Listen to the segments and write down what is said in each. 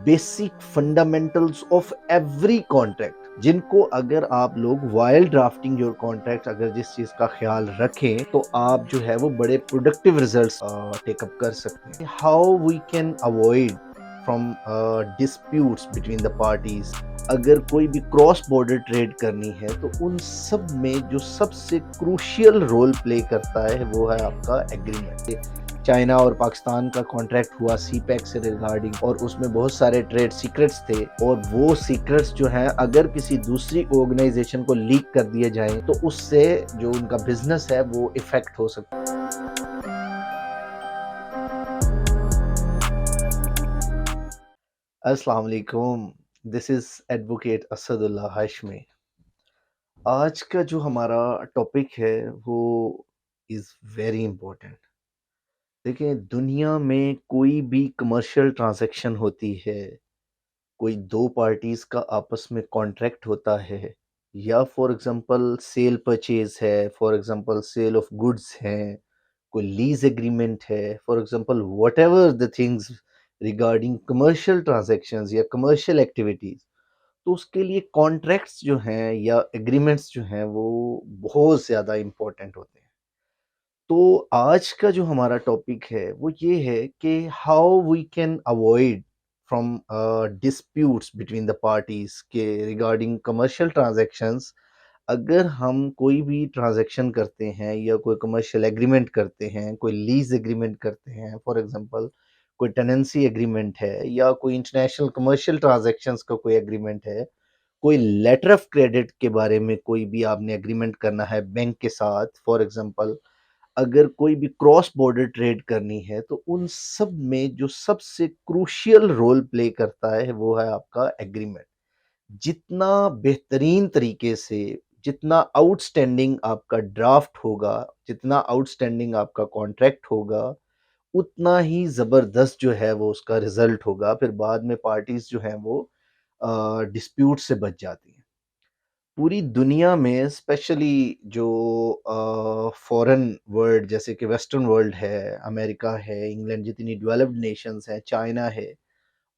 Basic fundamentals of every contract, जिनको अगर आप लोग वाइल ड्राफ्टिंग योर कॉन्ट्रैक्ट अगर जिस चीज का ख्याल रखें तो आप जो है वो बड़े प्रोडक्टिव रिजल्ट्स टेकअप कर सकते हैं। How we can avoid from disputes between the parties. अगर कोई भी क्रॉस बॉर्डर ट्रेड करनी है तो उन सब में जो सबसे क्रूशियल रोल प्ले करता है वो है आपका एग्रीमेंट। चाइना और पाकिस्तान का कॉन्ट्रैक्ट हुआ सी पैक से रिगार्डिंग, और उसमें बहुत सारे ट्रेड सीक्रेट्स थे, और वो सीक्रेट्स जो हैं अगर किसी दूसरी ऑर्गेनाइजेशन को लीक कर दिए जाएं तो उससे जो उनका बिजनेस है वो इफेक्ट हो सकता है। अस्सलाम वालेकुम, this is advocate Asadullah Hashmi. आज का जो हमारा टॉपिक है वो इज़ वेरी इंपॉर्टेंट। देखिए, दुनिया में कोई भी कमर्शियल ट्रांजैक्शन होती है, कोई दो पार्टीज का आपस में कॉन्ट्रैक्ट होता है, या फॉर एग्जांपल सेल परचेज है, for example sale of goods हैं, कोई लीज एग्रीमेंट है, for example whatever the things regarding commercial transactions या कमर्शियल एक्टिविटीज, तो उसके लिए कॉन्ट्रैक्ट्स जो हैं या एग्रीमेंट्स जो हैं वो बहुत ज़्यादा इम्पोर्टेंट होते हैं। तो आज का जो हमारा टॉपिक है वो ये है कि how we can avoid from disputes between the parties के रिगार्डिंग कमर्शियल ट्रांजैक्शंस। अगर हम कोई भी ट्रांजैक्शन करते हैं या कोई कमर्शियल एग्रीमेंट करते हैं, कोई लीज एग्रीमेंट करते हैं, फॉर एग्जांपल कोई टेनेंसी एग्रीमेंट है, या कोई इंटरनेशनल कमर्शियल ट्रांजैक्शंस का कोई एग्रीमेंट है, कोई लेटर ऑफ क्रेडिट के बारे में कोई भी आपने एग्रीमेंट करना है बैंक के साथ, फॉर एग्जांपल अगर कोई भी क्रॉस बॉर्डर ट्रेड करनी है तो उन सब में जो सबसे क्रूशियल रोल प्ले करता है वो है आपका एग्रीमेंट। जितना बेहतरीन तरीके से, जितना आउटस्टैंडिंग आपका ड्राफ्ट होगा, जितना आउटस्टैंडिंग आपका कॉन्ट्रैक्ट होगा, उतना ही ज़बरदस्त जो है वो उसका रिजल्ट होगा। फिर बाद में पार्टीज जो हैं वो डिस्प्यूट से बच जाती हैं। पूरी दुनिया में स्पेशली जो फॉरेन वर्ल्ड जैसे कि वेस्टर्न वर्ल्ड है, अमेरिका है, इंग्लैंड, जितनी डेवलप्ड नेशंस हैं, चाइना है,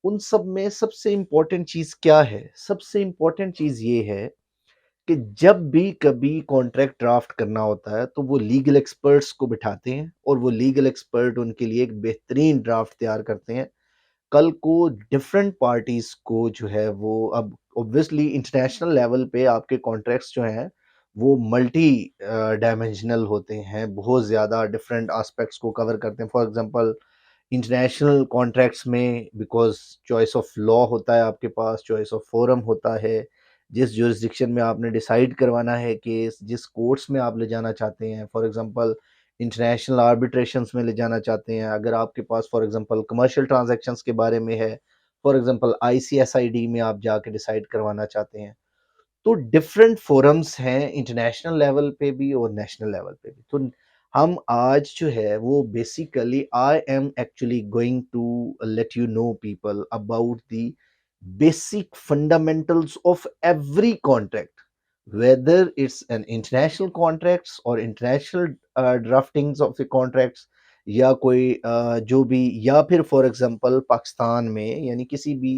उन सब में सबसे इम्पोर्टेंट चीज़ क्या है? सबसे इम्पोर्टेंट चीज़ ये है कि जब भी कभी कॉन्ट्रैक्ट ड्राफ्ट करना होता है तो वो लीगल एक्सपर्ट्स को बिठाते हैं, और वो लीगल एक्सपर्ट उनके लिए एक बेहतरीन ड्राफ्ट तैयार करते हैं। कल को डिफरेंट पार्टीज को जो है वो, अब ऑब्वियसली इंटरनेशनल लेवल पे आपके कॉन्ट्रैक्ट्स जो हैं वो मल्टी डायमेंशनल होते हैं, बहुत ज़्यादा डिफरेंट एस्पेक्ट्स को कवर करते हैं। फॉर एग्जांपल इंटरनेशनल कॉन्ट्रैक्ट्स में बिकॉज चॉइस ऑफ लॉ होता है, आपके पास चॉइस ऑफ फोरम होता है, जिस जुरिस्डिक्शन में आपने डिसाइड करवाना है केस, जिस कोर्ट्स में आप ले जाना चाहते हैं, फॉर एग्जांपल इंटरनेशनल आर्बिट्रेशंस में ले जाना चाहते हैं, अगर आपके पास फॉर एग्जांपल कमर्शियल ट्रांजैक्शंस के बारे में है, फॉर एग्जांपल आईसीएसआईडी में आप जाके डिसाइड करवाना चाहते हैं, तो डिफरेंट फोरम्स हैं इंटरनेशनल लेवल पे भी और नेशनल लेवल पे भी। तो हम आज जो है वो basically I am actually going to let you know people about the basic fundamentals of every contract, whether it's an international contracts or international draftings of the contracts, या कोई जो भी, या फिर फॉर एग्जांपल पाकिस्तान में यानी किसी भी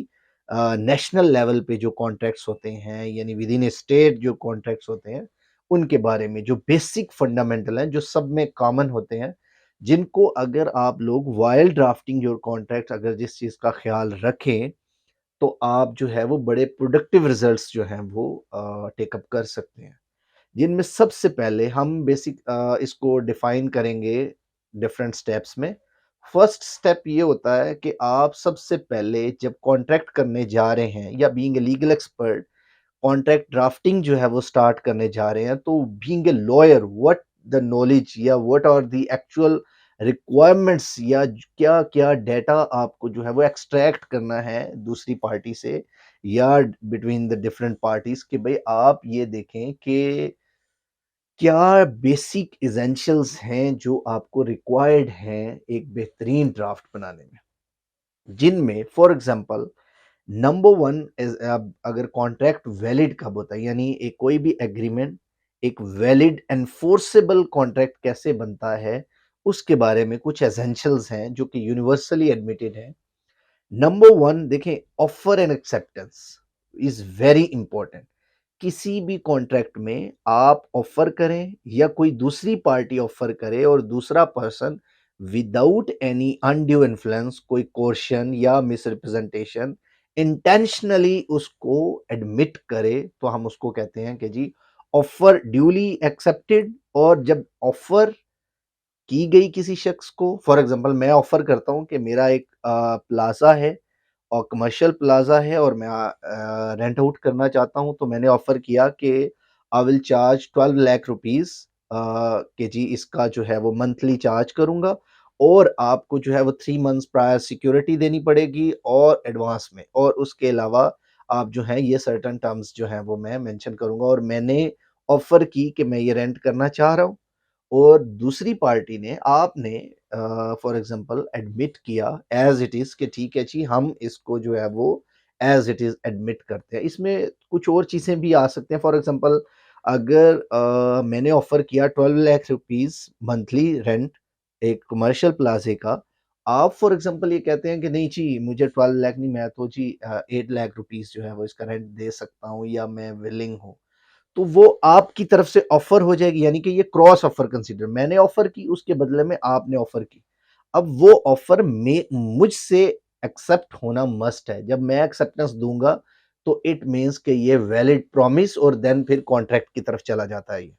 नेशनल लेवल पे जो कॉन्ट्रैक्ट्स होते हैं, यानी विद इन ए स्टेट जो कॉन्ट्रैक्ट्स होते हैं, उनके बारे में जो बेसिक फंडामेंटल हैं, जो सब में कॉमन होते हैं, जिनको अगर आप लोग वाइल ड्राफ्टिंग योर कॉन्ट्रैक्ट अगर जिस चीज़ का ख्याल रखें तो आप जो है वो बड़े प्रोडक्टिव रिजल्ट्स जो हैं वो टेकअप कर सकते हैं। जिनमें सबसे पहले हम बेसिक इसको डिफाइन करेंगे डिफरेंट स्टेप्स में। फर्स्ट स्टेप ये होता है कि आप सबसे पहले जब कॉन्ट्रैक्ट करने जा रहे हैं या being a legal expert contract drafting जो है वो स्टार्ट करने जा रहे हैं, तो being a lawyer what the knowledge या what are the actual requirements, या क्या क्या डेटा आपको जो है वो एक्सट्रैक्ट करना है दूसरी पार्टी से या बिटवीन द डिफरेंट पार्टीज, कि भाई आप ये देखें कि क्या बेसिक एसेंशियल्स हैं जो आपको रिक्वायर्ड हैं एक बेहतरीन ड्राफ्ट बनाने में, जिनमें for example number one is, अगर कॉन्ट्रैक्ट वैलिड कब होता है, यानी एक कोई भी एग्रीमेंट एक वैलिड एनफोर्सेबल कॉन्ट्रैक्ट कैसे बनता है, उसके बारे में कुछ एसेंशियल्स हैं जो कि यूनिवर्सली एडमिटेड हैं। नंबर 1 देखें, offer and acceptance is very important. किसी भी कॉन्ट्रैक्ट में आप ऑफर करें या कोई दूसरी पार्टी ऑफर करे और दूसरा person without any undue influence, कोई कोर्शन या मिसरिप्रेजेंटेशन इंटेंशनली उसको एडमिट करे, तो हम उसको कहते हैं कि जी ऑफर ड्यूली एक्सेप्टेड। और जब ऑफर की गई किसी शख्स को, फॉर एग्जांपल मैं ऑफर करता हूं कि मेरा एक प्लाजा है और कमर्शियल प्लाजा है और मैं रेंट आउट करना चाहता हूं, तो मैंने ऑफर किया कि I will charge 12 lakh rupees कि जी इसका जो है वो मंथली चार्ज करूंगा और आपको जो है वो 3 मंथ्स प्रायर सिक्योरिटी देनी पड़ेगी और एडवांस में, और उसके अलावा आप जो है ये सर्टन टर्म्स जो है वो मैं मेंशन करूंगा, और मैंने ऑफर की कि मैं ये रेंट करना चाह रहा हूँ और दूसरी पार्टी ने, आपने फॉर एग्जांपल एडमिट किया एज इट इज कि ठीक है जी हम इसको जो है वो एज इट इज एडमिट करते हैं। इसमें कुछ और चीजें भी आ सकते हैं। फॉर एग्जांपल अगर मैंने ऑफर किया 12 लाख रुपीज मंथली रेंट एक कमर्शियल प्लाजे का, आप फॉर एग्जांपल ये कहते हैं कि नहीं जी मुझे 12 लाख नहीं, मैं तो जी 8 लाख रुपीज जो है वो इसका रेंट दे सकता हूँ या मैं विलिंग हूँ, तो वो आपकी तरफ से ऑफर हो जाएगी। यानी कि ये क्रॉस ऑफर कंसीडर, मैंने ऑफर की उसके बदले में आपने ऑफर की। अब वो ऑफर में मुझसे एक्सेप्ट होना मस्ट है। जब मैं एक्सेप्टेंस दूंगा तो इट मीन्स कि ये वैलिड प्रॉमिस और देन फिर कॉन्ट्रैक्ट की तरफ चला जाता है ये।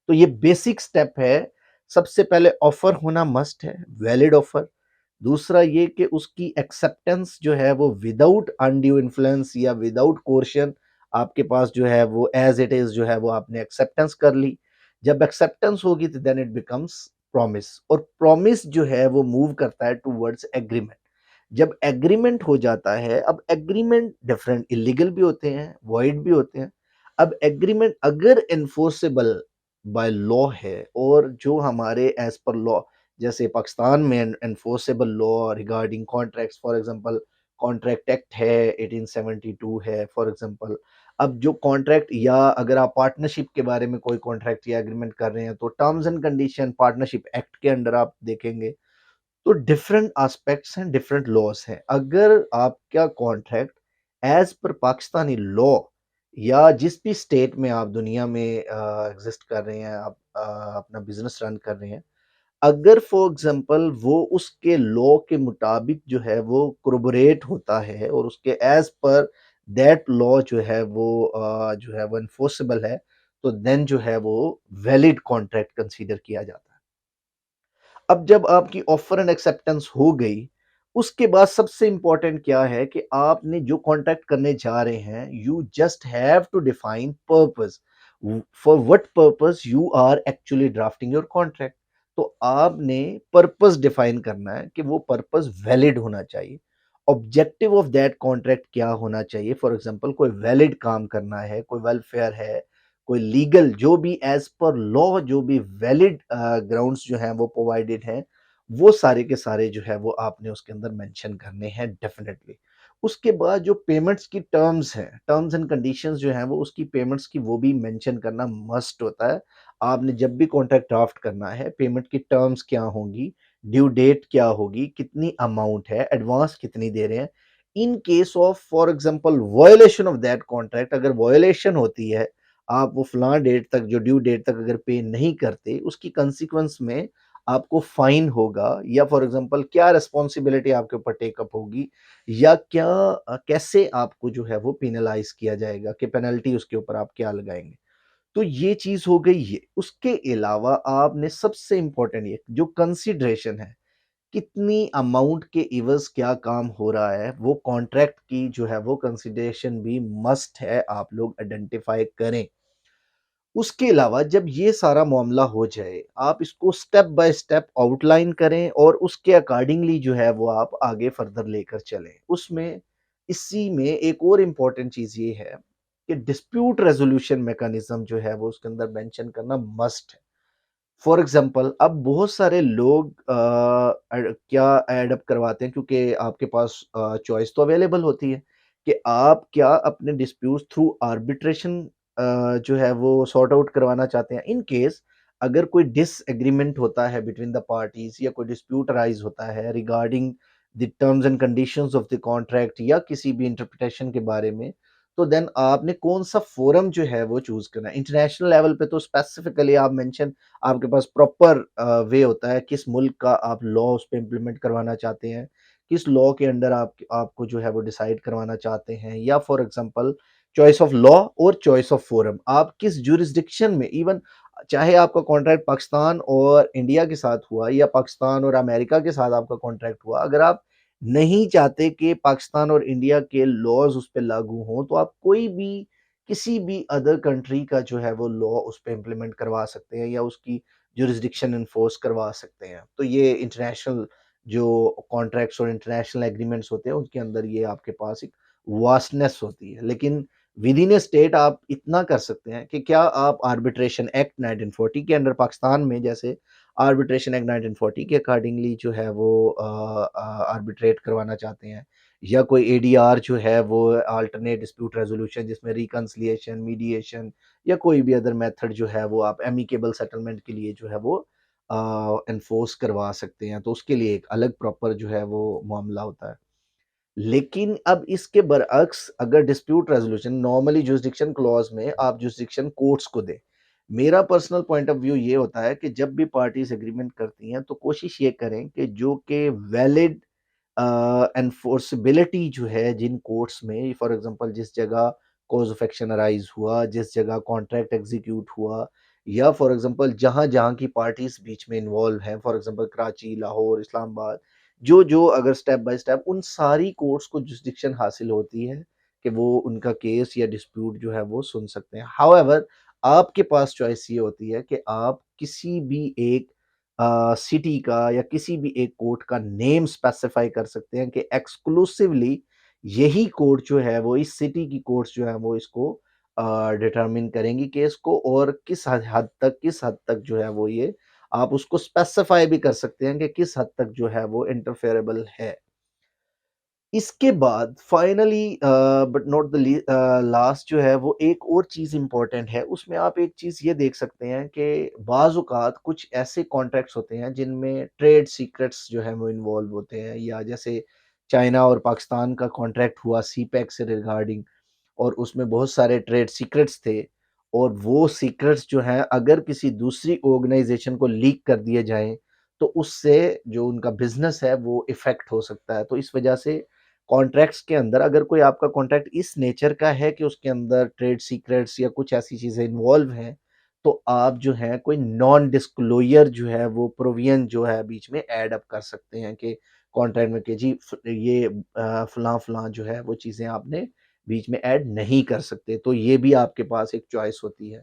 तो ये बेसिक स्टेप है। सबसे पहले ऑफर होना मस्ट है, वैलिड ऑफर। दूसरा ये कि उसकी एक्सेप्टेंस जो है वो विदाउट अनड्यू इन्फ्लुएंस या विदाउट कोर्शन, आपके पास जो है वो एज इट इज जो है वो आपने एक्सेप्टेंस कर ली। जब एक्सेप्टेंस होगी तो देन इट बिकम्स प्रॉमिस, और प्रॉमिस जो है वो मूव करता है टूवर्ड्स एग्रीमेंट। जब एग्रीमेंट हो जाता है, अब एग्रीमेंट डिफरेंट इलीगल भी होते हैं, वॉइड भी होते हैं। अब एग्रीमेंट अगर एनफोर्सेबल बाय लॉ है और जो हमारे एज पर लॉ, जैसे पाकिस्तान में enforceable law regarding contracts, for example contract act है 1872 है फॉर एग्जांपल। अब जो कॉन्ट्रैक्ट, या अगर आप पार्टनरशिप के बारे में कोई कॉन्ट्रैक्ट या एग्रीमेंट कर रहे हैं तो terms and condition partnership act के अंडर आप देखेंगे। तो डिफरेंट एस्पेक्ट्स हैं, डिफरेंट लॉस हैं। अगर आपका contract as per Pakistani law या जिस भी स्टेट में आप दुनिया में एग्जिस्ट कर रहे हैं, आप अपना बिजनेस रन कर रहे हैं, अगर फॉर एग्जांपल वो उसके लॉ के मुताबिक जो है वो कोरबोरेट होता है और उसके एज पर दैट लॉ जो है वो जो है वो एनफोर्सेबल है, तो देन जो है वो वैलिड कॉन्ट्रैक्ट कंसीडर किया जाता है। अब जब आपकी ऑफर एंड एक्सेप्टेंस हो गई, उसके बाद सबसे इंपॉर्टेंट क्या है कि आपने जो कॉन्ट्रैक्ट करने जा रहे हैं, you just have to define purpose. For what purpose you are actually drafting your contract. तो आपने पर्पस डिफाइन करना है कि वो पर्पस वैलिड होना चाहिए। ऑब्जेक्टिव ऑफ दैट कॉन्ट्रैक्ट क्या होना चाहिए? फॉर एग्जांपल कोई वैलिड काम करना है, कोई वेलफेयर है, कोई लीगल जो भी एज पर लॉ जो भी वैलिड ग्राउंड्स जो हैं वो प्रोवाइडेड हैं, वो सारे के सारे जो है वो आपने उसके अंदर मेंशन करने हैं डेफिनेटली। उसके बाद जो पेमेंट्स की टर्म्स हैं, टर्म्स एंड कंडीशंस जो हैं वो उसकी पेमेंट्स की वो भी मेंशन करना मस्ट होता है। आपने जब भी कॉन्ट्रैक्ट ड्राफ्ट करना है, पेमेंट की टर्म्स क्या होंगी, ड्यू डेट क्या होगी, कितनी अमाउंट है, एडवांस कितनी दे रहे हैं। In case of for example violation of that contract, अगर वायोलेशन होती है, आप वो फलां डेट तक, जो ड्यू डेट तक अगर पे नहीं करते, उसकी कंसीक्वेंस में आपको फाइन होगा, या फॉर एग्जांपल क्या रिस्पॉन्सिबिलिटी आपके ऊपर टेकअप होगी, या क्या कैसे आपको जो है वो पेनलाइज किया जाएगा, कि पेनल्टी उसके ऊपर आप क्या लगाएंगे। तो ये चीज हो गई। ये उसके अलावा आपने सबसे इंपॉर्टेंट ये जो कंसिडरेशन है, कितनी अमाउंट के इवज क्या काम हो रहा है, वो कॉन्ट्रैक्ट की जो है वो कंसिडरेशन भी मस्ट है, आप लोग आइडेंटिफाई करें। उसके अलावा जब ये सारा मामला हो जाए, आप इसको स्टेप बाय स्टेप आउटलाइन करें और उसके अकॉर्डिंगली जो है वो आप आगे फर्दर लेकर चलें। उसमें इसी में एक और इम्पोर्टेंट चीज़ ये है कि डिस्प्यूट रेज़ोल्यूशन मैकेनिज़्म जो है वो उसके अंदर मेंशन करना मस्ट है। फॉर एग्जाम्पल अब बहुत सारे लोग क्या एडअप करवाते हैं, क्योंकि आपके पास चॉइस तो अवेलेबल होती है कि आप क्या अपने डिस्प्यूट थ्रू आर्बिट्रेशन जो है वो सॉर्ट आउट करवाना चाहते हैं। इन केस अगर कोई डिसएग्रीमेंट होता है बिटवीन द पार्टीज, या कोई डिस्प्यूट अराइज होता है regarding the terms and conditions of the contract या किसी भी इंटरप्रिटेशन के बारे में, तो देन आपने कौन-सा फोरम जो है वो चूज़ करना है। इंटरनेशनल लेवल पे तो स्पेसिफिकली आप मेंशन आपके पास प्रॉपर वे होता है किस मुल्क का आप लॉ उस पे इम्प्लीमेंट करवाना चाहते हैं, किस लॉ के अंडर आप आपको जो है वो डिसाइड करवाना चाहते हैं, या for example choice of law और चॉइस ऑफ फोरम। आप किस ज्यूरिसडिक्शन में, इवन चाहे आपका कॉन्ट्रैक्ट पाकिस्तान और इंडिया के साथ हुआ या पाकिस्तान और अमेरिका के साथ आपका कॉन्ट्रैक्ट हुआ, अगर आप नहीं चाहते कि पाकिस्तान और इंडिया के लॉज़ उस पे लागू हों, तो आप कोई भी किसी भी अदर कंट्री का जो है वो लॉ उस पे इम्प्लीमेंट करवा सकते हैं या उसकी ज्यूरिसडिक्शन एनफोर्स करवा सकते हैं। तो ये इंटरनेशनल जो कॉन्ट्रैक्ट्स और इंटरनेशनल एग्रीमेंट्स होते हैं, उनके अंदर ये आपके पास एक वास्टनेस होती है। लेकिन विद इन ए स्टेट आप इतना कर सकते हैं कि क्या आप आर्बिट्रेशन एक्ट 1940 के अंडर पाकिस्तान में जैसे आर्बिट्रेशन एक्ट 1940 के अकॉर्डिंगली जो है वो आर्बिट्रेट करवाना चाहते हैं, या कोई एडीआर जो है वो अल्टरनेट डिस्प्यूट रेजोल्यूशन जिसमें रिकंसिलिएशन, मीडिएशन या कोई भी अदर मेथड जो है वो आप एमिकेबल सेटलमेंट के लिए जो है वो एनफोर्स करवा सकते हैं। तो उसके लिए एक अलग प्रॉपर जो है वो मामला होता है। लेकिन अब इसके बरअक्स अगर dispute resolution normally jurisdiction clause में आप जुरिसडिक्शन कोर्ट्स को दें। मेरा पर्सनल पॉइंट ऑफ व्यू ये होता है कि जब भी पार्टीज़ एग्रीमेंट करती हैं तो कोशिश ये करें कि जो कि वैलिड एनफोर्सेबिलिटी जो है जिन कोर्ट्स में, फॉर एग्ज़ाम्पल जिस जगह कॉज़ ऑफ एक्शन अराइज़ हुआ, जिस जगह कॉन्ट्रैक्ट एग्ज़ीक्यूट हुआ, या फॉर एग्ज़ाम्पल जहाँ-जहाँ की पार्टीज़ बीच में इन्वॉल्व हैं, फॉर एग्ज़ाम्पल कराची, लाहौर, इस्लामाबाद, जो अगर स्टेप बाय स्टेप उन सारी कोर्ट्स को जुरिसडिक्शन हासिल होती है कि वो उनका केस या डिस्प्यूट जो है वो सुन सकते हैं। हाउएवर आपके पास चॉइस ये होती है कि आप किसी भी एक सिटी का या किसी भी एक कोर्ट का नेम स्पेसिफाई कर सकते हैं कि एक्सक्लूसिवली यही कोर्ट जो है वो इस सिटी की कोर्ट्स जो है वो इसको डिटरमिन करेंगी केस को, और किस हद तक जो है वो ये आप उसको स्पेसिफाई भी कर सकते हैं कि किस हद तक जो है वो इंटरफेरेबल है। इसके बाद finally but not the last जो है वो एक और चीज़ इम्पोर्टेंट है, उसमें आप एक चीज़ ये देख सकते हैं कि बाज़ औक़ात कुछ ऐसे कॉन्ट्रैक्ट्स होते हैं जिनमें ट्रेड सीक्रेट्स जो हैं वो इन्वॉल्व होते हैं, या जैसे चाइना और पाकिस्तान का कॉन्ट्रैक्ट हुआ सीपेक से रिगार्डिंग, और उसमें बहुत सारे ट्रेड सीक्रेट्स थे, और वो सीक्रेट्स जो हैं अगर किसी दूसरी ऑर्गेनाइज़ेशन को लीक कर दिए जाएँ, तो उससे जो उनका बिज़नेस है वो इफ़ेक्ट हो सकता है। तो इस वजह से कॉन्ट्रैक्ट्स के अंदर अगर कोई आपका कॉन्ट्रैक्ट इस नेचर का है कि उसके अंदर ट्रेड सीक्रेट्स या कुछ ऐसी चीज़ें इन्वॉल्व हैं, तो आप जो है कोई नॉन डिस्क्लोज़र जो है वो प्रोविज़न जो है बीच में ऐड अप कर सकते हैं कि कॉन्ट्रैक्ट में कि जी ये फलाँ-फलाँ जो है वो चीज़ें आपने बीच में ऐड नहीं कर सकते। तो ये भी आपके पास एक चॉइस होती है।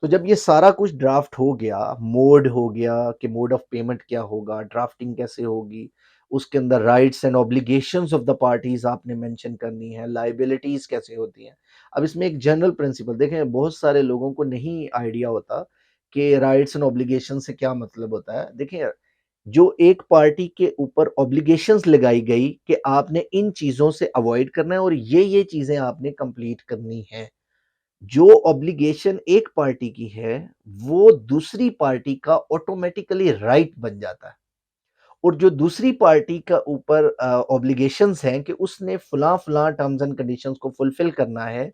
तो जब ये सारा कुछ ड्राफ्ट हो गया, मोड हो गया कि मोड ऑफ पेमेंट क्या होगा, ड्राफ्टिंग कैसे होगी, उसके अंदर rights and obligations of the parties आपने मेंशन करनी है, लायबिलिटीज़ कैसे होती हैं। अब इसमें एक जनरल प्रिंसिपल देखें, बहुत सारे लोगों को नहीं आइडिया होता कि राइट्स एंड ऑब्लिगेशन से क्या मतलब होता है। देखिए, जो एक पार्टी के ऊपर ऑब्लिगेशंस लगाई गई कि आपने इन चीज़ों से अवॉइड करना है और ये चीज़ें आपने कंप्लीट करनी हैं। जो ऑब्लिगेशन एक पार्टी की है, वो दूसरी पार्टी का ऑटोमैटिकली राइट बन जाता है। और जो दूसरी पार्टी का ऊपर ऑब्लिगेशंस हैं कि उसने फलां-फलां टर्म्स एंड कंडीशंस को फुलफिल करना है,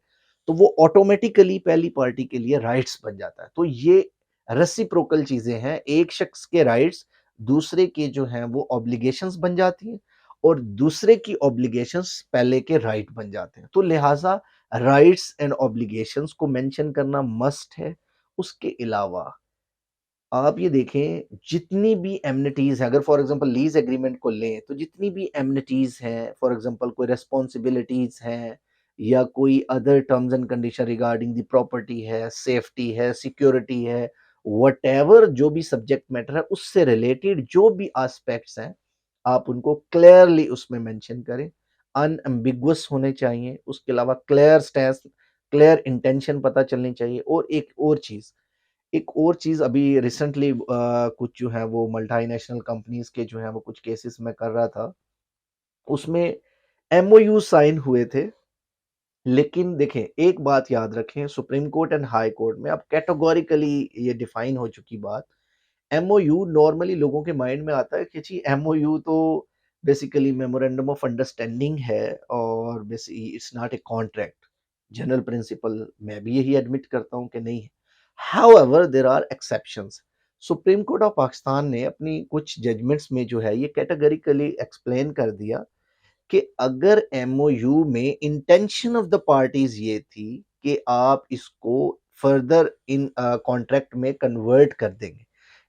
तो वो ऑटोमैटिकली पहली पार्टी के लिए राइट्स बन जाता है। तो ये रेसिप्रोकल चीज़ें हैं, एक शख्स के राइट्स दूसरे के जो हैं वो ऑब्लिगेशंस बन जाती हैं, और दूसरे की ऑब्लिगेशंस पहले के राइट बन जाते हैं। तो लिहाज़ा राइट्स एंड ऑब्लिगेशंस को मेंशन करना मस्ट है। उसके अलावा आप ये देखें, जितनी भी एमनिटीज़ हैं, अगर फॉर एग्ज़ाम्पल लीज़ एग्रीमेंट को लें, तो जितनी भी एमनिटीज़ हैं, फॉर एग्ज़ाम्पल कोई रिस्पॉन्सिबिलिटीज़ हैं या कोई other terms and condition regarding the property है, सेफ्टी है, सिक्योरिटी है, व्हाटएवर जो भी सब्जेक्ट मैटर है, उससे रिलेटेड जो भी एस्पेक्ट्स हैं, आप उनको क्लियरली उसमें मेंशन करें। अनएम्बिगुअस होने चाहिए, उसके अलावा क्लियर स्टैंस, क्लियर इंटेंशन पता चलनी चाहिए। और एक और चीज़ अभी रिसेंटली कुछ जो है वो मल्टीनेशनल कंपनीज़ के जो हैं वो कुछ केसेस मैं कर रहा था। उसमें एमओयू साइन हुए थे, लेकिन देखें एक बात याद रखें, supreme court and high court में अब कैटेगोरिकली ये डिफाइन हो चुकी बात। एमओयू नॉर्मली लोगों के माइंड में आता है कि जी एमओयू तो बेसिकली मेमोरेंडम ऑफ अंडरस्टैंडिंग है और basically it's not a contract. General principle मैं भी यही एडमिट करता हूँ कि नहीं है। However there are exceptions. Supreme court of Pakistan ने अपनी कुछ जजमेंट्स में जो है ये कैटेगरिकली एक्सप्लेन कर दिया कि अगर एमओयू में इंटेंशन ऑफ द पार्टीज ये थी कि आप इसको फर्दर इन कॉन्ट्रैक्ट में कन्वर्ट कर देंगे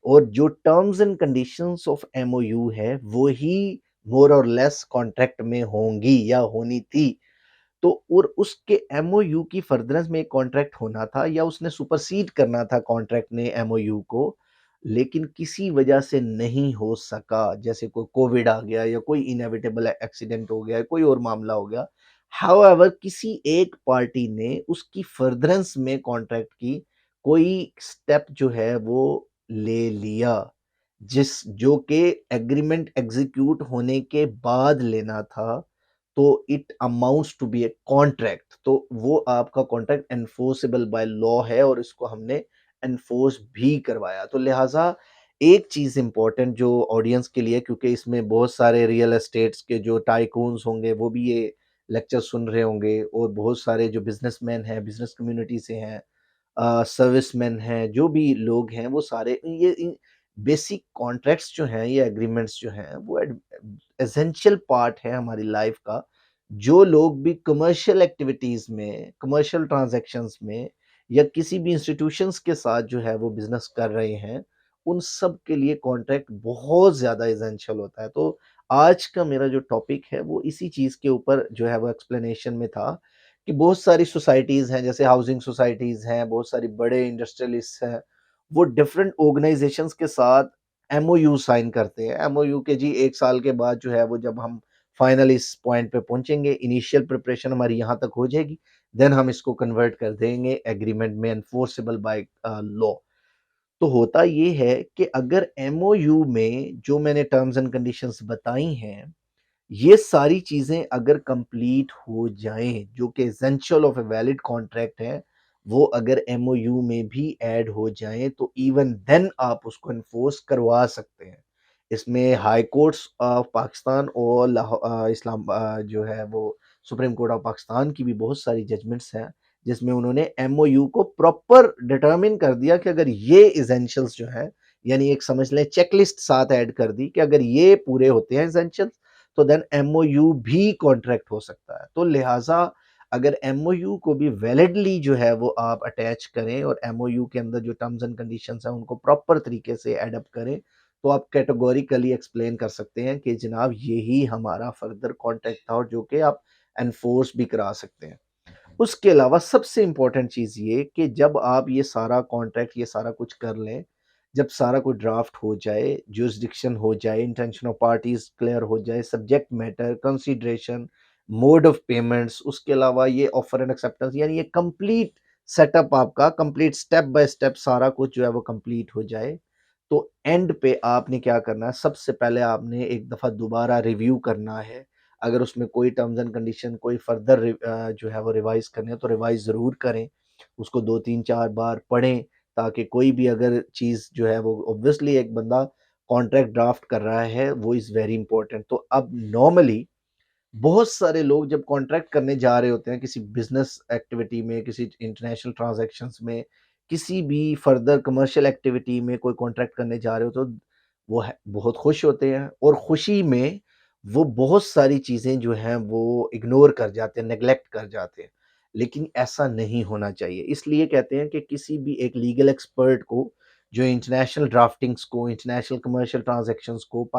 और जो terms and conditions of MOU है वो ही मोर और लेस कॉन्ट्रैक्ट में होंगी या होनी थी, तो और उसके एमओयू की फर्दरेंस में एक कॉन्ट्रैक्ट होना था या उसने सुपरसीड करना था कॉन्ट्रैक्ट ने एमओयू को, लेकिन किसी वजह से नहीं हो सका, जैसे कोई कोविड आ गया या कोई इनएविटेबल एक्सीडेंट हो गया, कोई और मामला हो गया। हाउएवर किसी एक पार्टी ने उसकी फर्दरेंस में कॉन्ट्रैक्ट की कोई स्टेप जो है वो ले लिया, जिस जो कि एग्रीमेंट एग्जीक्यूट होने के बाद लेना था, तो it amounts to be a contract, तो वो आपका कॉन्ट्रैक्ट एनफोर्सेबल बाय लॉ है और इसको हमने एनफोर्स भी करवाया। तो लिहाजा एक चीज़ इंपॉर्टेंट जो ऑडियंस के लिए, क्योंकि इसमें बहुत सारे रियल एस्टेट्स के जो टाइकून्स होंगे वो भी ये लेक्चर सुन रहे होंगे और बहुत सारे जो बिजनेसमैन हैं, बिजनेस कम्युनिटी से हैं, सर्विसमैन हैं, जो भी लोग हैं वो सारे ये बेसिक कॉन्ट्रैक्ट्स जो हैं, ये एग्रीमेंट्स जो हैं वो एसेंशियल पार्ट है हमारी लाइफ का। जो लोग भी कमर्शियल एक्टिविटीज़ में, कमर्शियल ट्रांज़ैक्शंस में या किसी भी इंस्टीट्यूशंस के साथ जो है वो बिज़नेस कर रहे हैं, उन सब के लिए कॉन्ट्रैक्ट बहुत ज़्यादा एसेंशियल होता है। तो आज का मेरा जो टॉपिक है वो इसी चीज़ के ऊपर जो है वो एक्सप्लेनेशन में था कि बहुत सारी सोसाइटीज़ हैं, जैसे हाउसिंग सोसाइटीज़ हैं, बहुत सारी बड़े इंडस्ट्रियलिस्ट्स हैं, वो डिफरेंट ऑर्गेनाइज़ेशंस के साथ एमओयू साइन करते हैं। एमओयू के जी 1 साल के बाद जो है वो जब हम फाइनल इस पॉइंट पे पहुँचेंगे, इनिशियल प्रिपरेशन हमारी यहाँ तक हो जाएगी, देन हम इसको कन्वर्ट कर देंगे एग्रीमेंट में एनफोर्सेबल बाय लॉ। तो होता ये है कि अगर एमओयू में जो मैंने टर्म्स एंड कंडीशंस बताई हैं, ये सारी चीज़ें अगर कंप्लीट हो जाएँ, जो कि essential of a valid contract है, वो अगर एमओयू में भी ऐड हो जाएँ, तो इवन देन आप उसको एनफोर्स करवा सकते हैं। इसमें हाई कोर्ट्स ऑफ पाकिस्तान और जो है वो सुप्रीम कोर्ट ऑफ पाकिस्तान की भी बहुत सारी जजमेंट्स हैं, जिसमें उन्होंने एमओयू को प्रॉपर डिटरमिन कर दिया कि अगर ये एसेंशियल्स जो हैं, यानी एक समझ लें चेकलिस्ट साथ ऐड कर दी कि अगर ये पूरे होते हैं एसेंशियल्स, तो देन एमओयू भी कॉन्ट्रैक्ट हो सकता है। तो लिहाजा अगर एमओयू को भी वैलिडली जो है वो आप अटैच करें और एमओयू के अंदर जो टर्म्स एंड कंडीशंस हैं उनको प्रॉपर तरीके से एडप्ट करें, तो आप कैटेगोरिकली एक्सप्लेन कर सकते हैं कि जनाब यही हमारा फर्दर कॉन्ट्रैक्ट था और जो कि आप एनफोर्स भी करा सकते हैं। उसके अलावा सबसे इम्पोर्टेंट चीज़ ये कि जब आप ये सारा कॉन्ट्रैक्ट, ये सारा कुछ कर लें, जब सारा कुछ ड्राफ्ट हो जाए, जुरिसडिक्शन हो जाए, इंटेंशन ऑफ पार्टीज़ क्लियर हो जाए, subject matter, consideration, mode of payments, उसके अलावा ये ऑफर एंड एक्सेप्टेंस, यानी ये कंप्लीट सेटअप आपका कंप्लीट स्टेप बाय स्टेप सारा कुछ जो है वो कंप्लीट हो जाए, तो एंड पे आपने क्या करना है, सबसे पहले आपने एक दफ़ा दोबारा रिव्यू करना है। अगर उसमें कोई टर्म्स एंड कंडीशन कोई फर्दर जो है वो रिवाइज़ करनी है तो रिवाइज़ ज़रूर करें। उसको 2, 3, 4 बार पढ़ें, ताकि कोई भी अगर चीज़ जो है वो ऑब्वियसली एक बंदा कॉन्ट्रैक्ट ड्राफ्ट कर रहा है, वो इज़ वेरी इंपॉर्टेंट। तो अब नॉर्मली बहुत सारे लोग जब कॉन्ट्रैक्ट करने जा रहे होते हैं किसी बिज़नेस एक्टिविटी में, किसी इंटरनेशनल ट्रांज़ैक्शंस में, किसी भी फर्दर कमर्शियल एक्टिविटी में कोई कॉन्ट्रैक्ट करने जा रहे हो, तो वो है बहुत खुश होते हैं और खुशी में वो बहुत सारी चीज़ें जो हैं वो इग्नोर कर जाते हैं, नेग्लेक्ट कर जाते हैं। लेकिन ऐसा नहीं होना चाहिए। इसलिए कहते हैं कि किसी भी एक लीगल एक्सपर्ट को जो इंटरनेशनल ड्राफ्टिंग्स को, इंटरनेशनल कमर्शियल ट्रांज़ैक्शंस को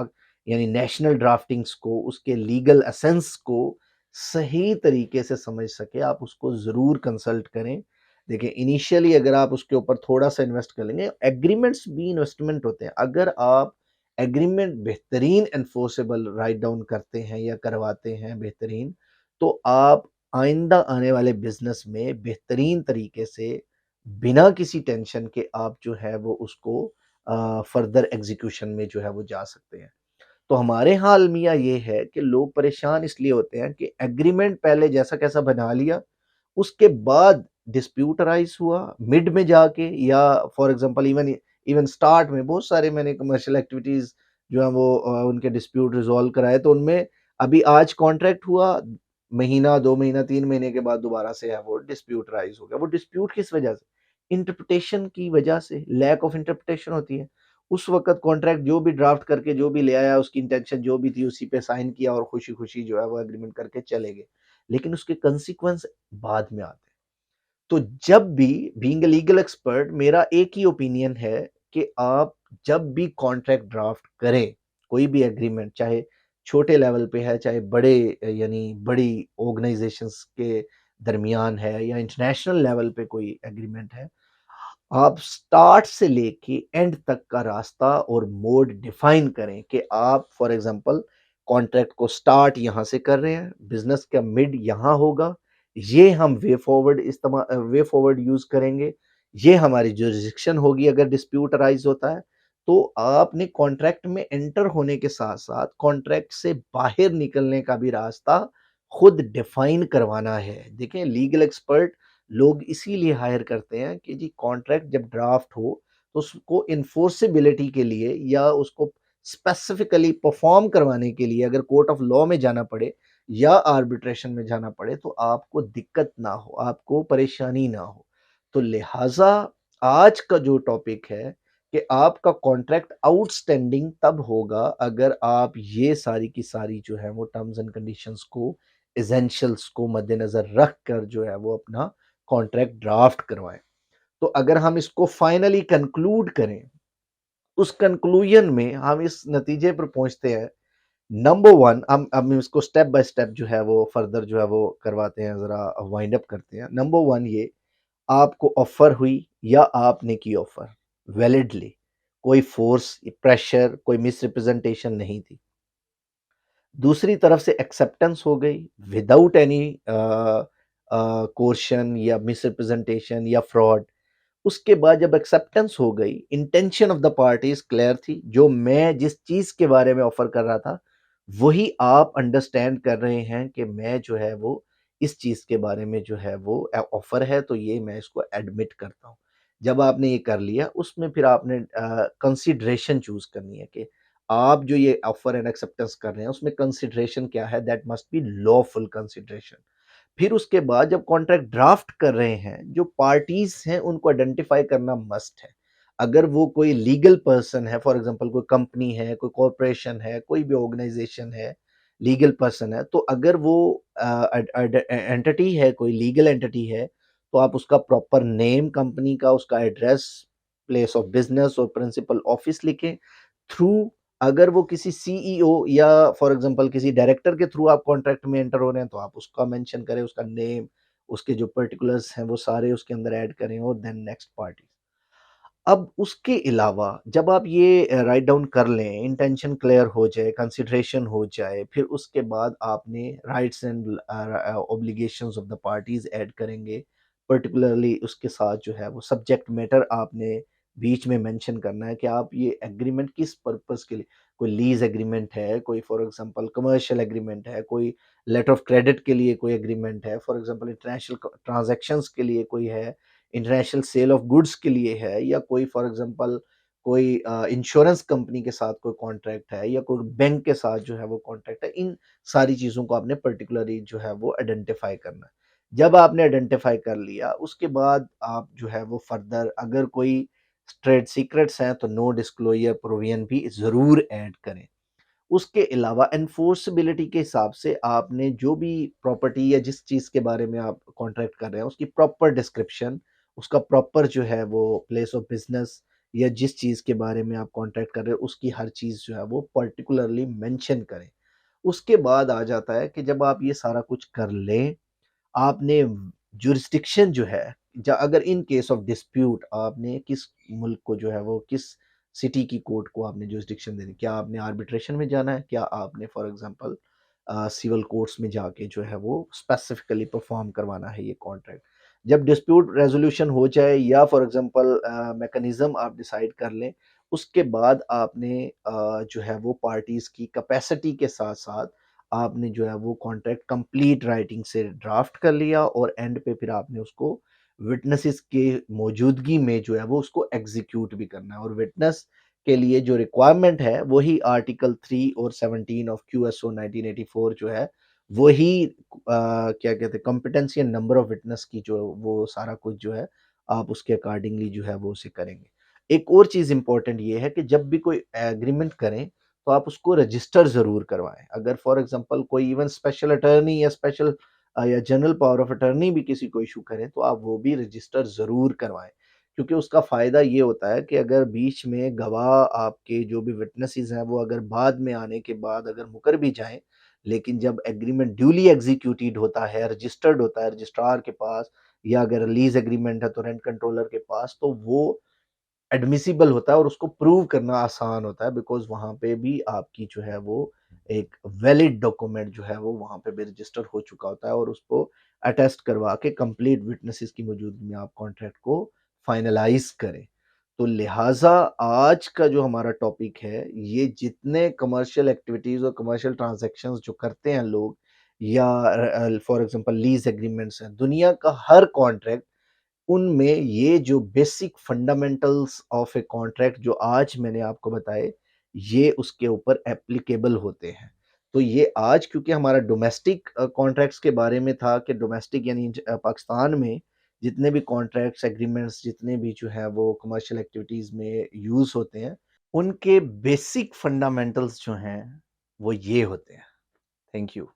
यानी नेशनल ड्राफ्टिंग्स को, उसके लीगल एसेंस को सही तरीके से समझ सके, आप उसको ज़रूर कंसल्ट करें। देखिए, इनिशियली अगर आप उसके ऊपर थोड़ा-सा इन्वेस्ट कर लेंगे, एग्रीमेंट्स भी इन्वेस्टमेंट होते हैं। अगर आप एग्रीमेंट बेहतरीन एनफोर्सेबल राइट डाउन करते हैं या करवाते हैं बेहतरीन, तो आप आइंदा आने वाले बिज़नेस में बेहतरीन तरीके से, बिना किसी टेंशन के आप जो है वो उसको फर्दर एग्ज़ीक्यूशन में जो है वो जा सकते हैं। तो हमारे यहाँ अलमिया ये है कि लोग परेशान इसलिए होते हैं कि एग्रीमेंट पहले जैसा कैसा बना लिया, उसके बाद डिस्प्यूट अराइज़ हुआ, मिड में जाके या for example even even start में बहुत सारे मैंने कमर्शियल एक्टिविटीज़ जो है वो उनके डिस्प्यूट रिज़ॉल्व कराए, तो उनमें अभी आज कॉन्ट्रैक्ट हुआ, महीना, 2 महीना, 3 महीने के बाद दोबारा से है वो डिस्प्यूट राइज़ हो गया। वो डिस्प्यूट किस वजह से? इंटरप्रिटेशन की वजह से, लैक ऑफ इंटरप्रिटेशन होती है। उस वक़्त कॉन्ट्रैक्ट जो भी ड्राफ्ट करके जो भी ले आया, उसकी इंटेंशन जो भी थी उसी पे साइन किया और खुशी-खुशी जो है वो एग्रीमेंट करके चले गए। लेकिन उसके consequence बाद में आते हैं। तो जब भी बीइंग अ लीगल एक्सपर्ट मेरा एक ही ओपिनियन है कि आप जब भी कॉन्ट्रैक्ट ड्राफ्ट करें, कोई भी एग्रीमेंट, चाहे छोटे लेवल पे है, चाहे बड़े यानी बड़ी ऑर्गेनाइजेशंस के दरमियान है या इंटरनेशनल लेवल पे कोई एग्रीमेंट है, आप स्टार्ट से लेके एंड तक का रास्ता और मोड डिफाइन करें कि आप फॉर एग्जांपल कॉन्ट्रैक्ट को स्टार्ट यहाँ से कर रहे हैं, बिजनेस का मिड यहाँ होगा, ये हम वे फॉरवर्ड यूज करेंगे, ये हमारी जुरिस्डिक्शन होगी अगर डिस्प्यूट अराइज होता है। तो आपने कॉन्ट्रैक्ट में एंटर होने के साथ साथ कॉन्ट्रैक्ट से बाहर निकलने का भी रास्ता खुद डिफाइन करवाना है। देखें, लीगल एक्सपर्ट लोग इसीलिए हायर करते हैं कि जी कॉन्ट्रैक्ट जब ड्राफ्ट हो तो उसको इन्फोर्सेबिलिटी के लिए या उसको स्पेसिफिकली परफॉर्म करवाने के लिए अगर कोर्ट ऑफ लॉ में जाना पड़े या आर्बिट्रेशन में जाना पड़े तो आपको दिक्कत ना हो, आपको परेशानी ना हो। तो लिहाजा आज का जो टॉपिक है कि आपका कॉन्ट्रैक्ट आउटस्टैंडिंग तब होगा अगर आप ये सारी की सारी जो है वो टर्म्स एंड कंडीशंस को, एसेंशियल्स को मद्देनजर रख कर जो है वो अपना कॉन्ट्रैक्ट ड्राफ्ट करवाएं। तो अगर हम इसको फाइनली कंक्लूड करें, उस कंक्लूजन में हम इस नतीजे पर पहुंचते हैं। नंबर वन, हम इसको स्टेप बाय स्टेप जो है वो फर्दर जो है वो करवाते हैं, जरा वाइंड अप करते हैं। नंबर वन, ये आपको ऑफर हुई या आपने की ऑफर वैलिडली, कोई फोर्स, प्रेशर, कोई मिसरिप्रेजेंटेशन नहीं थी। दूसरी तरफ से एक्सेप्टेंस हो गई विदाउट एनी कोर्शन या मिसरिप्रेजेंटेशन या फ्रॉड। उसके बाद जब एक्सेप्टेंस हो गई, intention of the parties clear थी, जो मैं जिस चीज के बारे में ऑफर कर रहा था वही आप अंडरस्टैंड कर रहे हैं कि मैं जो है वो इस चीज के बारे में जो है वो ऑफर है, तो ये मैं इसको एडमिट करता हूँ। जब आपने ये कर लिया, उसमें फिर आपने कंसिडरेशन चूज करनी है कि आप जो ये ऑफर एंड एक्सेप्टेंस कर रहे हैं उसमें कंसिडरेशन क्या है, that must be lawful consideration. फिर उसके बाद जब कॉन्ट्रैक्ट ड्राफ्ट कर रहे हैं, जो पार्टीज हैं उनको आइडेंटिफाई करना मस्ट है। अगर वो कोई लीगल पर्सन है, फॉर एग्जांपल कोई कंपनी है, कोई कॉरपोरेशन है, कोई भी ऑर्गेनाइजेशन है, लीगल पर्सन है, तो अगर वो एंटिटी है, कोई लीगल एंटिटी है, तो आप उसका प्रॉपर नेम कंपनी का, उसका एड्रेस, प्लेस ऑफ बिजनेस और प्रिंसिपल ऑफिस लिखें। थ्रू, अगर वो किसी सीईओ या फॉर एग्जांपल किसी डायरेक्टर के थ्रू आप कॉन्ट्रैक्ट में एंटर हो रहे हैं तो आप उसका मेंशन करें, उसका नेम, उसके जो पर्टिकुलर्स हैं वो सारे उसके अंदर ऐड करें और देन नेक्स्ट पार्टी। अब उसके अलावा जब आप ये राइट डाउन कर लें, इंटेंशन क्लियर हो जाए, कंसिडरेशन हो जाए, फिर उसके बाद आपने rights and obligations of the parties add करेंगे। पर्टिकुलरली उसके साथ जो है वो सब्जेक्ट मैटर आपने बीच में मेंशन करना है कि आप ये एग्रीमेंट किस पर्पस के लिए, कोई लीज एग्रीमेंट है, कोई फॉर एग्जांपल कमर्शियल एग्रीमेंट है, कोई लेटर ऑफ क्रेडिट के लिए कोई एग्रीमेंट है, फॉर एग्जांपल इंटरनेशनल ट्रांजैक्शंस के लिए कोई है, इंटरनेशनल सेल ऑफ गुड्स के लिए है, या कोई फॉर एग्जांपल कोई इंश्योरेंस कंपनी के साथ कोई कॉन्ट्रैक्ट है या कोई बैंक के साथ जो है वो कॉन्ट्रैक्ट है। इन सारी चीज़ों को आपने पर्टिकुलरली जो है वो आइडेंटिफाई करना है। जब आपने आइडेंटिफाई कर लिया, उसके बाद आप जो है वो फर्दर अगर कोई ट्रेड सीक्रेट्स हैं तो नो डिस्क्लोजर प्रोविजन भी ज़रूर ऐड करें। उसके अलावा एनफोर्सेबिलिटी के हिसाब से आपने जो भी प्रॉपर्टी या जिस चीज़ के बारे में आप कॉन्ट्रैक्ट कर रहे हैं उसकी प्रॉपर डिस्क्रिप्शन, उसका प्रॉपर जो है वो प्लेस ऑफ बिजनेस, या जिस चीज़ के बारे में आप कॉन्ट्रैक्ट कर रहे हो उसकी हर चीज़ जो है वो पर्टिकुलरली मेंशन करें। उसके बाद आ जाता है कि जब आप ये सारा कुछ कर लें, आपने जुरिस्डिक्शन जो है, अगर इन केस ऑफ डिस्प्यूट आपने किस मुल्क को जो है वो किस सिटी की कोर्ट को आपने जुरिस्डिक्शन देनी, क्या आपने आर्बिट्रेशन में जाना है, क्या आपने फॉर एग्जांपल सिविल कोर्ट्स में जाके जो है वो स्पेसिफिकली परफॉर्म करवाना है ये कॉन्ट्रैक्ट। जब डिस्प्यूट रेजोल्यूशन हो जाए या फॉर एग्जांपल मैकेनिज्म आप डिसाइड कर लें, उसके बाद आपने जो है वो पार्टीज की कैपेसिटी के साथ साथ आपने जो है वो कॉन्ट्रैक्ट कंप्लीट राइटिंग से ड्राफ्ट कर लिया और एंड पे फिर आपने उसको विटनेसेस के मौजूदगी में जो है वो उसको एग्जीक्यूट भी करना है। और विटनेस के लिए जो रिक्वायरमेंट है वही आर्टिकल 3 और 17 ऑफ क्यूएसओ 1984 जो है वही क्या कहते हैं competency and number of witness की जो वो सारा कुछ जो है आप उसके अकॉर्डिंगली जो है वो उसे करेंगे। एक और चीज़ इम्पोर्टेंट ये है कि जब भी कोई एग्रीमेंट करें तो आप उसको रजिस्टर ज़रूर करवाएँ। अगर फॉर एग्ज़ाम्पल कोई इवन स्पेशल अटॉर्नी या स्पेशल या जनरल पावर ऑफ अटॉर्नी भी किसी को इश्यू करें तो आप वो भी रजिस्टर ज़रूर करवाएँ। क्योंकि उसका फ़ायदा ये होता है कि अगर बीच में गवाह आपके जो भी विटनेसेस हैं वो अगर बाद में आने के बाद अगर मुकर भी जाएँ, लेकिन जब एग्रीमेंट ड्यूली एग्ज़ीक्यूटेड होता है, रजिस्टर्ड होता है रजिस्ट्रार के पास या अगर लीज़ एग्रीमेंट है तो रेंट कंट्रोलर के पास, तो वो एडमिसिबल होता है और उसको प्रूव करना आसान होता है बिकॉज़ वहाँ पे भी आपकी जो है वो एक वैलिड डॉक्यूमेंट जो है वो वहाँ पे भी रजिस्टर हो चुका होता है और उसको अटेस्ट करवा के कंप्लीट विटनेसेस की मौजूदगी में आप कॉन्ट्रैक्ट को फाइनलाइज़ करें। तो लिहाज़ा आज का जो हमारा टॉपिक है, ये जितने कमर्शियल एक्टिविटीज़ और कमर्शियल ट्रांज़ैक्शंस जो करते हैं लोग या फॉर एग्ज़ाम्पल लीज़ एग्रीमेंट्स हैं, दुनिया का हर कॉन्ट्रैक्ट उनमें ये जो basic fundamentals of a contract जो आज मैंने आपको बताए, ये उसके ऊपर एप्लीकेबल होते हैं। तो ये आज क्योंकि हमारा डोमेस्टिक कॉन्ट्रैक्ट्स के बारे में था कि डोमेस्टिक यानी पाकिस्तान में जितने भी कॉन्ट्रैक्ट्स, एग्रीमेंट्स जितने भी जो हैं वो कमर्शियल एक्टिविटीज़ में यूज़ होते हैं, उनके बेसिक फंडामेंटल्स जो हैं, वो ये होते हैं। Thank you.